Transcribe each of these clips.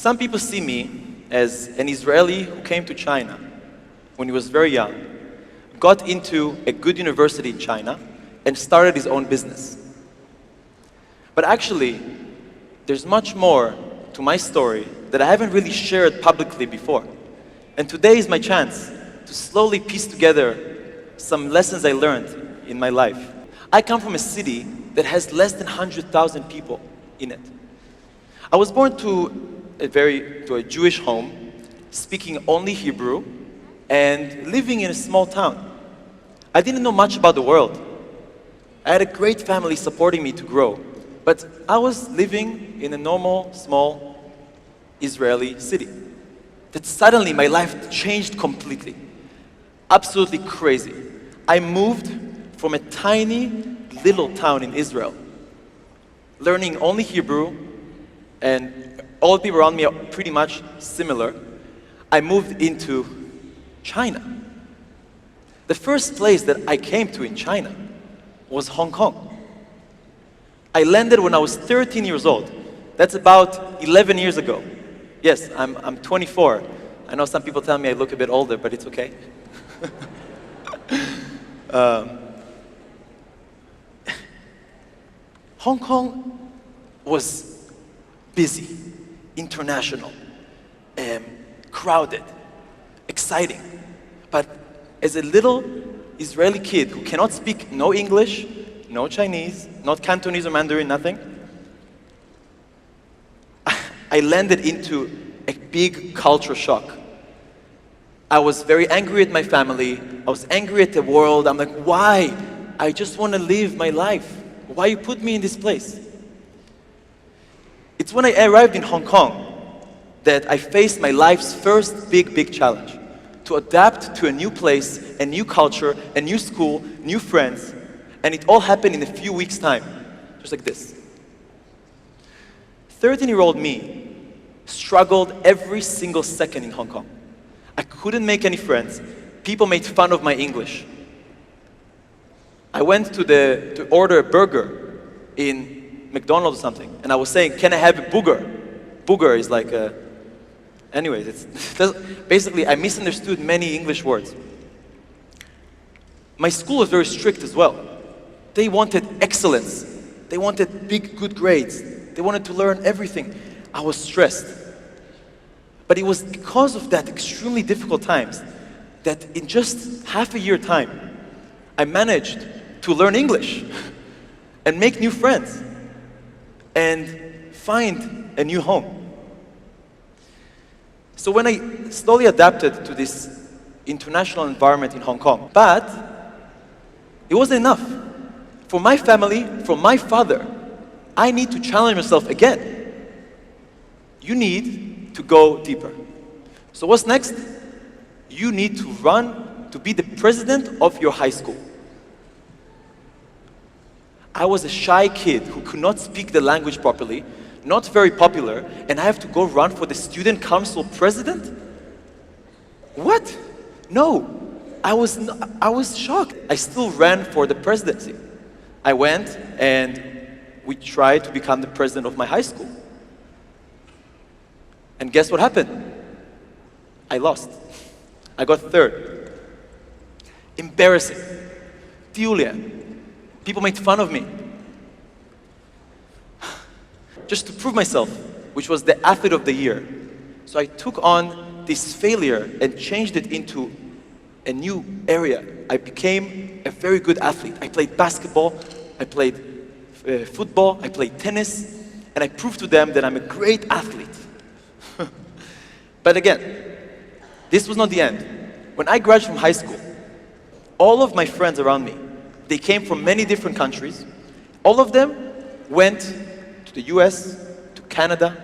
Some people see me as an Israeli who came to China when he was very young, got into a good university in China, and started his own business. But actually, there's much more to my story that I haven't really shared publicly before. And today is my chance to slowly piece together some lessons I learned in my life. I come from a city that has less than 100,000 people in it. I was born to a Jewish home, speaking only Hebrew, and living in a small town. I didn't know much about the world. I had a great family supporting me to grow, but I was living in a normal, small Israeli city. That suddenly my life changed completely. Absolutely crazy. I moved from a tiny little town in Israel, learning only Hebrew, and all the people around me are pretty much similar. I moved into China. The first place that I came to in China was Hong Kong. I landed when I was 13 years old. That's about 11 years ago. Yes, I'm 24. I know some people tell me I look a bit older, but it's okay. Hong Kong was busy, international, crowded, exciting. But as a little Israeli kid who cannot speak no English, no Chinese, not Cantonese or Mandarin, nothing, I landed into a big culture shock. I was very angry at my family. I was angry at the world. I'm like, why? I just want to live my life. Why you put me in this place? It's when I arrived in Hong Kong that I faced my life's first big challenge. To adapt to a new place, a new culture, a new school, new friends. And it all happened in a few weeks' time. Just like this. 13-year-old me struggled every single second in Hong Kong. I couldn't make any friends. People made fun of my English. I went to order a burger in McDonald's or something, and I was saying, can I have a booger? Booger is like a... Anyways, basically, I misunderstood many English words. My school was very strict as well. They wanted excellence. They wanted big, good grades. They wanted to learn everything. I was stressed. But it was because of that extremely difficult times that in just half a year time, I managed to learn English and make new friends and find a new home. So when I slowly adapted to this international environment in Hong Kong, but it wasn't enough. For my family, for my father, I need to challenge myself again. You need to go deeper. So what's next? You need to run to be the president of your high school. I was a shy kid who could not speak the language properly, not very popular, and I have to go run for the student council president? What? No, I was shocked. I still ran for the presidency. I went and we tried to become the president of my high school. And guess what happened? I lost. I got third. Embarrassing. Julian. People made fun of me. Just to prove myself, which was the athlete of the year. So I took on this failure and changed it into a new area. I became a very good athlete. I played basketball, I played football, I played tennis, and I proved to them that I'm a great athlete. But again, this was not the end. When I graduated from high school, all of my friends around me, they came from many different countries. All of them went to the US, to Canada,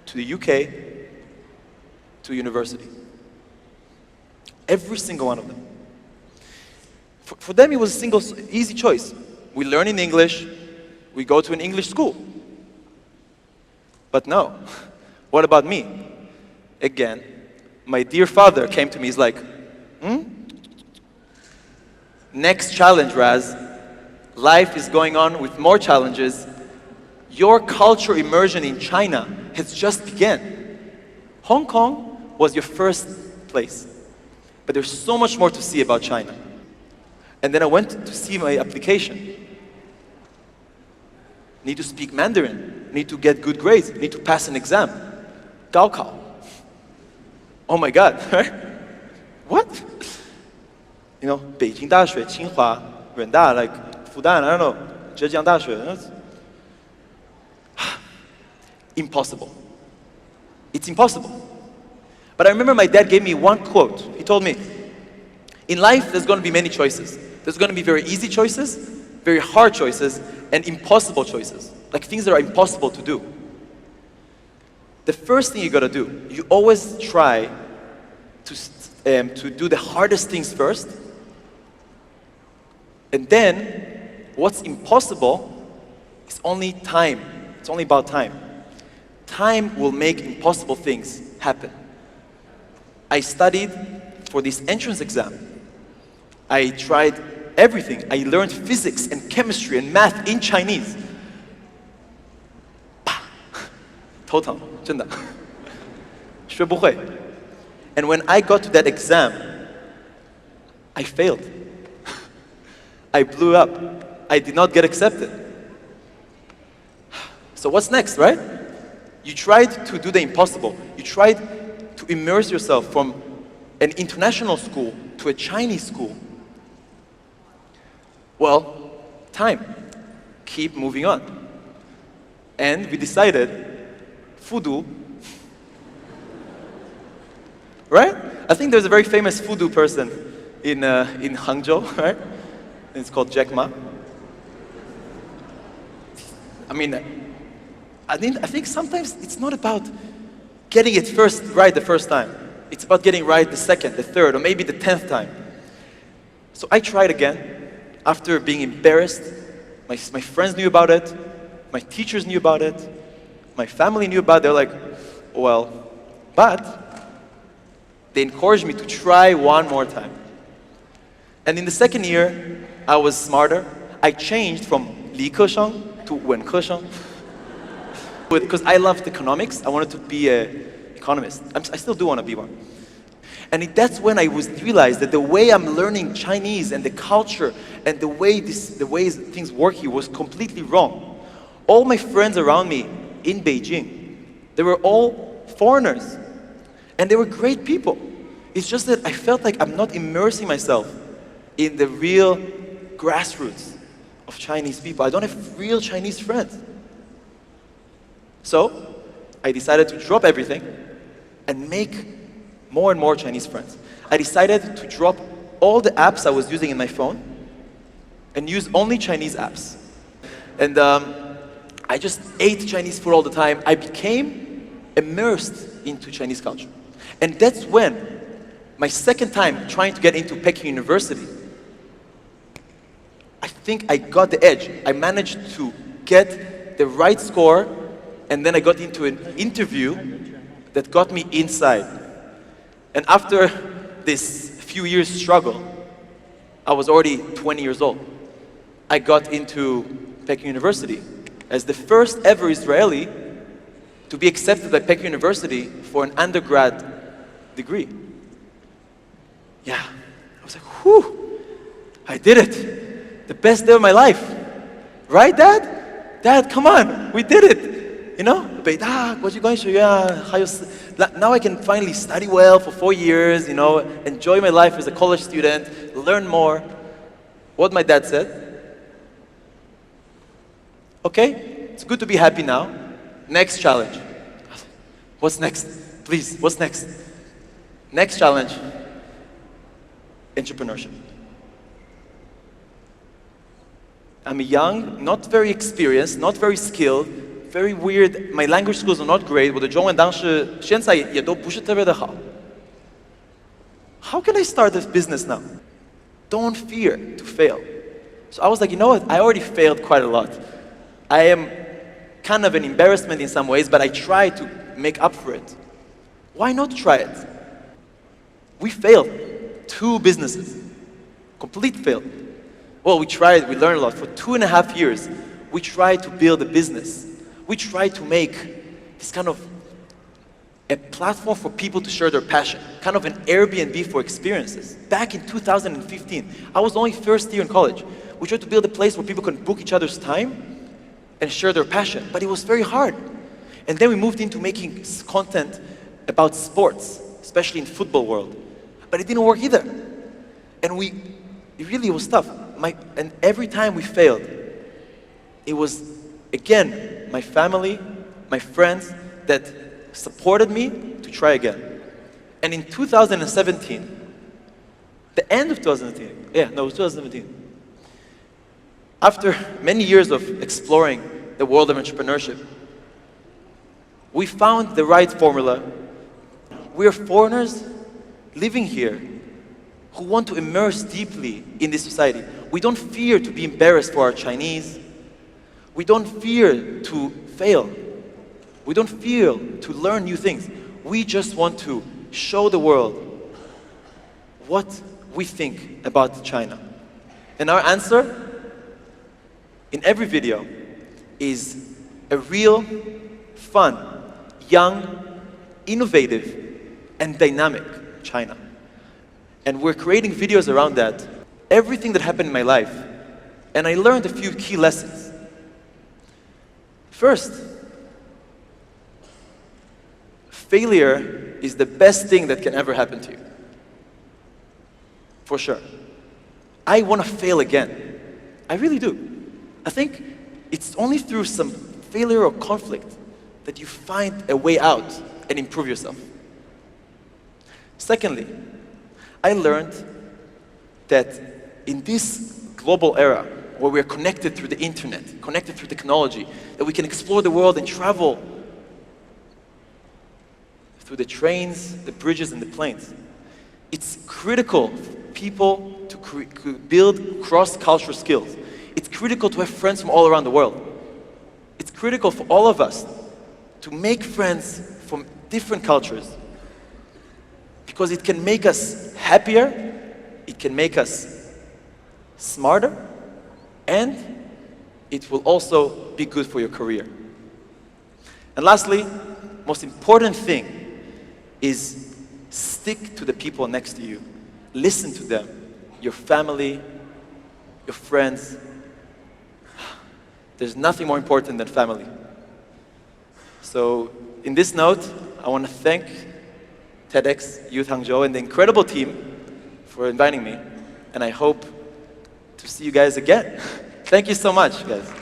to the UK, to university. Every single one of them. For them, it was a single, easy choice. We learn in English, we go to an English school. But no, what about me? Again, my dear father came to me, he's like, next challenge, Raz. Life is going on with more challenges. Your culture immersion in China has just begun. Hong Kong was your first place, but there's so much more to see about China. And then I went to see my application. Need to speak Mandarin, need to get good grades, need to pass an exam. 高考. Oh my God, right? What? You know, Beijing 大学, 清华, 远大, like 复旦, I don't know, 浙江大学. Impossible. It's impossible. But I remember my dad gave me one quote. He told me, in life there's going to be many choices. There's going to be very easy choices, very hard choices, and impossible choices. Like things that are impossible to do. The first thing you gotta do, you always try to do the hardest things first. And then, what's impossible is only time. It's only about time. Time will make impossible things happen. I studied for this entrance exam. I tried everything. I learned physics and chemistry and math in Chinese. 头疼，真的，学不会。And when I got to that exam, I failed. I blew up. I did not get accepted. So what's next, right? You tried to do the impossible. You tried to immerse yourself from an international school to a Chinese school. Well, time. Keep moving on. And we decided Fudu, right? I think there's a very famous Fudu person in Hangzhou, right? It's called Jack Ma. I mean, I think sometimes it's not about getting it right the first time. It's about getting right the second, the third, or maybe the 10th time. So I tried again. After being embarrassed, my friends knew about it, my teachers knew about it, my family knew about it. They're like, well, but they encouraged me to try one more time. And in the second year, I was smarter. I changed from 理科生 to 文科生. Because I loved economics, I wanted to be an economist. I still do want to be one. And that's when I realized that the way I'm learning Chinese and the culture and the ways things work here was completely wrong. All my friends around me in Beijing, they were all foreigners. And they were great people. It's just that I felt like I'm not immersing myself in the real grassroots of Chinese people. I don't have real Chinese friends. So I decided to drop everything and make more and more Chinese friends. I decided to drop all the apps I was using in my phone and use only Chinese apps. And I just ate Chinese food all the time. I became immersed into Chinese culture. And that's when, my second time trying to get into Peking University, I think I got the edge. I managed to get the right score, and then I got into an interview that got me inside. And after this few years struggle, I was already 20 years old. I got into Peking University as the first ever Israeli to be accepted at Peking University for an undergrad degree. Yeah, I was like, whew, I did it. The best day of my life. Right, Dad? Dad, come on, we did it. You know, 北大国际关系学院啊，还有now I can finally study well for 4 years, you know, enjoy my life as a college student, learn more. What my dad said, okay, it's good to be happy now. Next challenge. What's next? Please, what's next? Next challenge, entrepreneurship. I'm young, not very experienced, not very skilled, very weird. My language skills are not great. 我的中文当时现在也都不是特别的好。How can I start this business now? Don't fear to fail. So I was like, you know what? I already failed quite a lot. I am kind of an embarrassment in some ways, but I try to make up for it. Why not try it? We failed 2 businesses. Complete fail. Well, we tried, we learned a lot. For 2.5 years, we tried to build a business. We tried to make this kind of a platform for people to share their passion, kind of an Airbnb for experiences. Back in 2015, I was only first year in college. We tried to build a place where people can book each other's time and share their passion, but it was very hard. And then we moved into making content about sports, especially in football world. But it didn't work either. And it really was tough. And every time we failed, it was, again, my family, my friends that supported me to try again. And in 2017, the end of 2017, it was 2017. After many years of exploring the world of entrepreneurship, we found the right formula. We are foreigners living here who want to immerse deeply in this society. We don't fear to be embarrassed for our Chinese. We don't fear to fail. We don't fear to learn new things. We just want to show the world what we think about China. And our answer in every video is a real, fun, young, innovative, and dynamic China. And we're creating videos around that, everything that happened in my life. And I learned a few key lessons. First, failure is the best thing that can ever happen to you. For sure. I want to fail again. I really do. I think it's only through some failure or conflict that you find a way out and improve yourself. Secondly, I learned that in this global era, where we're connected through the internet, connected through technology, that we can explore the world and travel through the trains, the bridges, and the planes. It's critical for people to build cross-cultural skills. It's critical to have friends from all around the world. It's critical for all of us to make friends from different cultures, because it can make us happier, it can make us smarter, and it will also be good for your career. And lastly, most important thing is stick to the people next to you. Listen to them, your family, your friends. There's nothing more important than family. So in this note, I want to thank TEDxYouth Hangzhou and the incredible team for inviting me. And I hope to see you guys again. Thank you so much, guys.